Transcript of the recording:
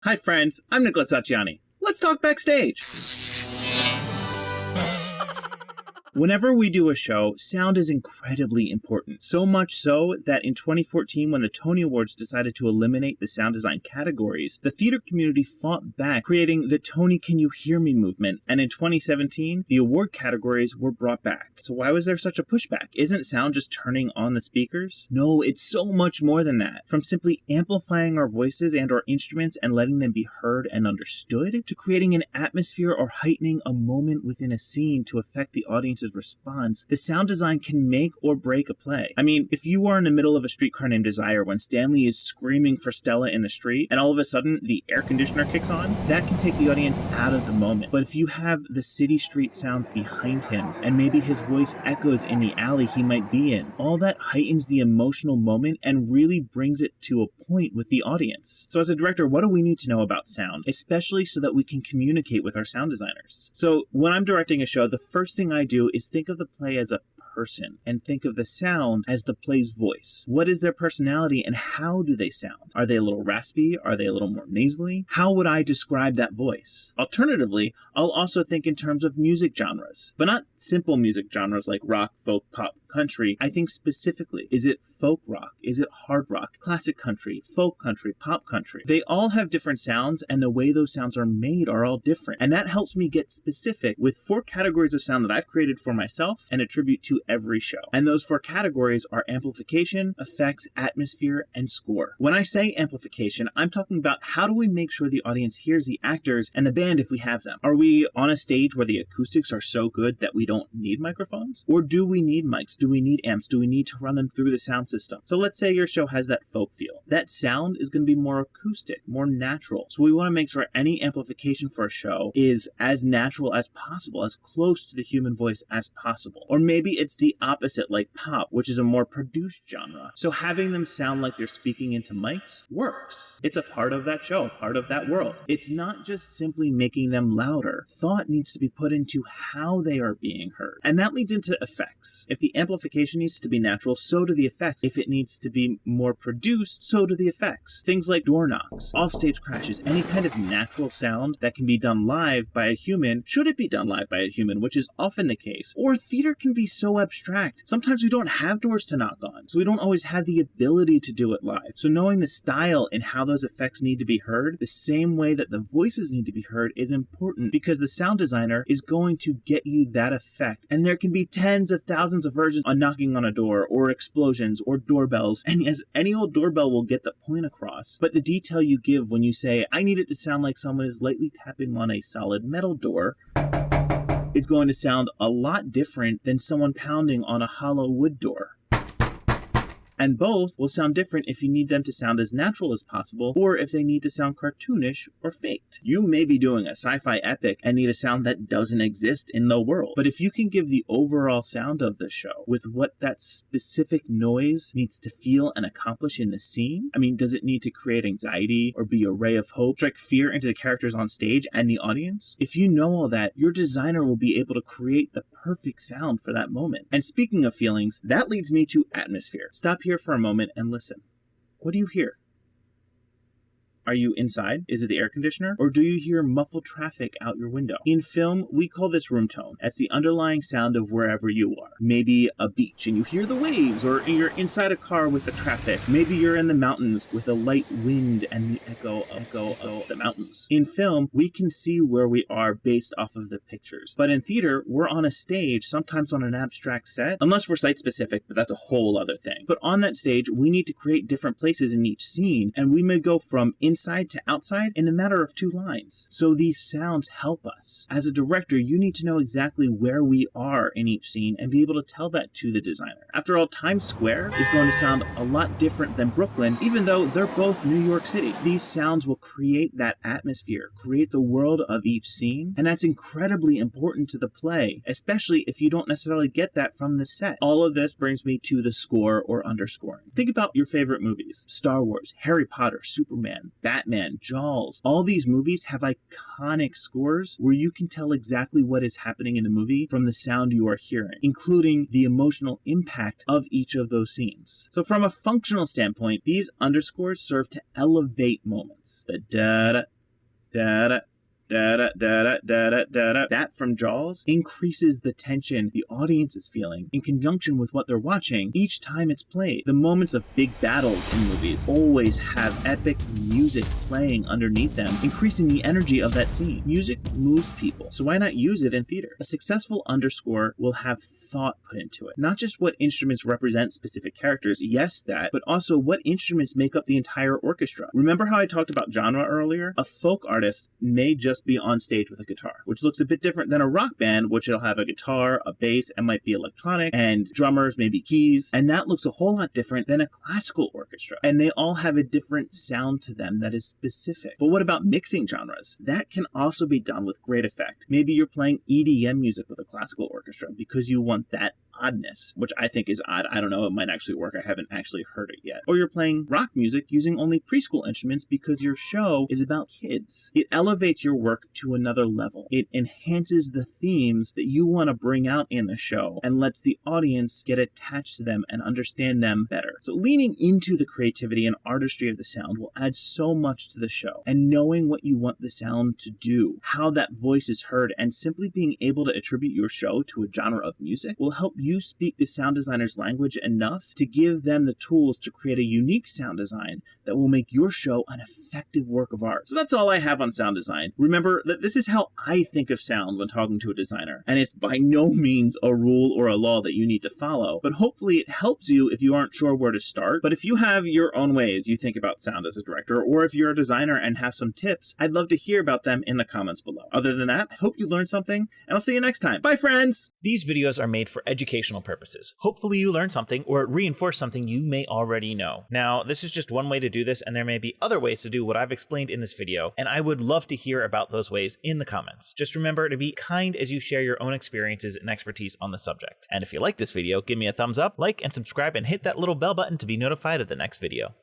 Hi friends, I'm Nicholas Acciani. Let's talk backstage. Whenever we do a show, sound is incredibly important. So much so that in 2014, when the Tony Awards decided to eliminate the sound design categories, the theater community fought back, creating the Tony Can You Hear Me movement. And in 2017, the award categories were brought back. So why was there such a pushback? Isn't sound just turning on the speakers? No, it's so much more than that. From simply amplifying our voices and our instruments and letting them be heard and understood, to creating an atmosphere or heightening a moment within a scene to affect the audience's response, the sound design can make or break a play. I mean, if you are in the middle of A Streetcar Named Desire when Stanley is screaming for Stella in the street, and all of a sudden the air conditioner kicks on, that can take the audience out of the moment. But if you have the city street sounds behind him, and maybe his voice echoes in the alley he might be in, all that heightens the emotional moment and really brings it to a point with the audience. So as a director, what do we need to know about sound, especially so that we can communicate with our sound designers? So when I'm directing a show, the first thing I do is think of the play as a person and think of the sound as the play's voice. What is their personality and how do they sound? Are they a little raspy? Are they a little more nasally? How would I describe that voice? Alternatively, I'll also think in terms of music genres, but not simple music genres like rock, folk, pop, country. I think specifically, is it folk rock? Is it hard rock? Classic country, folk country, pop country? They all have different sounds and the way those sounds are made are all different. And that helps me get specific with 4 categories of sound that I've created for myself and attribute to every show. And those 4 categories are amplification, effects, atmosphere, and score. When I say amplification, I'm talking about how do we make sure the audience hears the actors and the band if we have them? Are we on a stage where the acoustics are so good that we don't need microphones? Or do we need mics? Do we need amps? Do we need to run them through the sound system? So let's say your show has that folk feel. That sound is going to be more acoustic, more natural. So we want to make sure any amplification for a show is as natural as possible, as close to the human voice as possible. Or maybe it's the opposite, like pop, which is a more produced genre. So having them sound like they're speaking into mics works. It's a part of that show, a part of that world. It's not just simply making them louder. Thought needs to be put into how they are being heard. And that leads into effects. If the amplification needs to be natural, so do the effects. If it needs to be more produced, so do the effects. Things like door knocks, offstage crashes, any kind of natural sound that can be done live by a human, should it be done live by a human, which is often the case. Or theater can be so abstract. Sometimes we don't have doors to knock on, so we don't always have the ability to do it live. So knowing the style and how those effects need to be heard, the same way that the voices need to be heard, is important because the sound designer is going to get you that effect. And there can be tens of thousands of versions on knocking on a door, or explosions, or doorbells. And yes, any old doorbell will get the point across. But the detail you give when you say, I need it to sound like someone is lightly tapping on a solid metal door, is going to sound a lot different than someone pounding on a hollow wood door. And both will sound different if you need them to sound as natural as possible, or if they need to sound cartoonish or faked. You may be doing a sci-fi epic and need a sound that doesn't exist in the world. But if you can give the overall sound of the show with what that specific noise needs to feel and accomplish in the scene, I mean, does it need to create anxiety or be a ray of hope, strike fear into the characters on stage and the audience? If you know all that, your designer will be able to create the perfect sound for that moment. And speaking of feelings, that leads me to atmosphere. Stop here for a moment and listen. What do you hear? Are you inside? Is it the air conditioner? Or do you hear muffled traffic out your window? In film, we call this room tone. That's the underlying sound of wherever you are. Maybe a beach and you hear the waves, or you're inside a car with the traffic. Maybe you're in the mountains with a light wind and the echo of the mountains. In film, we can see where we are based off of the pictures. But in theater, we're on a stage, sometimes on an abstract set, unless we're site-specific, but that's a whole other thing. But on that stage, we need to create different places in each scene, and we may go from inside to outside in a matter of 2 lines. So these sounds help us. As a director, you need to know exactly where we are in each scene and be able to tell that to the designer. After all, Times Square is going to sound a lot different than Brooklyn, even though they're both New York City. These sounds will create that atmosphere, create the world of each scene, and that's incredibly important to the play, especially if you don't necessarily get that from the set. All of this brings me to the score or underscoring. Think about your favorite movies: Star Wars, Harry Potter, Superman, Batman, Jaws. All these movies have iconic scores where you can tell exactly what is happening in the movie from the sound you are hearing, including the emotional impact of each of those scenes. So from a functional standpoint, these underscores serve to elevate moments. The da-da, da-da, da-da-da-da-da-da-da. That from Jaws increases the tension the audience is feeling in conjunction with what they're watching each time it's played. The moments of big battles in movies always have epic music playing underneath them, increasing the energy of that scene. Music moves people, so why not use it in theater? A successful underscore will have thought put into it. Not just what instruments represent specific characters, yes that, but also what instruments make up the entire orchestra. Remember how I talked about genre earlier? A folk artist may just be on stage with a guitar, which looks a bit different than a rock band, which will have a guitar, a bass, and might be electronic, and drummers, maybe keys, and that looks a whole lot different than a classical orchestra. And they all have a different sound to them that is specific. But what about mixing genres? That can also be done with great effect. Maybe you're playing EDM music with a classical orchestra because you want that oddness, which I think is odd. I don't know, it might actually work. I haven't actually heard it yet. Or you're playing rock music using only preschool instruments because your show is about kids. It elevates your work to another level. It enhances the themes that you want to bring out in the show and lets the audience get attached to them and understand them better. So leaning into the creativity and artistry of the sound will add so much to the show. And knowing what you want the sound to do, how that voice is heard, and simply being able to attribute your show to a genre of music will help you speak the sound designer's language enough to give them the tools to create a unique sound design that will make your show an effective work of art. So that's all I have on sound design. Remember that this is how I think of sound when talking to a designer, and it's by no means a rule or a law that you need to follow, but hopefully it helps you if you aren't sure where to start. But if you have your own ways you think about sound as a director, or if you're a designer and have some tips, I'd love to hear about them in the comments below. Other than that, I hope you learned something, and I'll see you next time. Bye, friends! These videos are made for educational purposes. Hopefully you learned something or it reinforced something you may already know. Now, this is just one way to do this, and there may be other ways to do what I've explained in this video, and I would love to hear about those ways in the comments. Just remember to be kind as you share your own experiences and expertise on the subject. And if you like this video, give me a thumbs up, like, and subscribe, and hit that little bell button to be notified of the next video.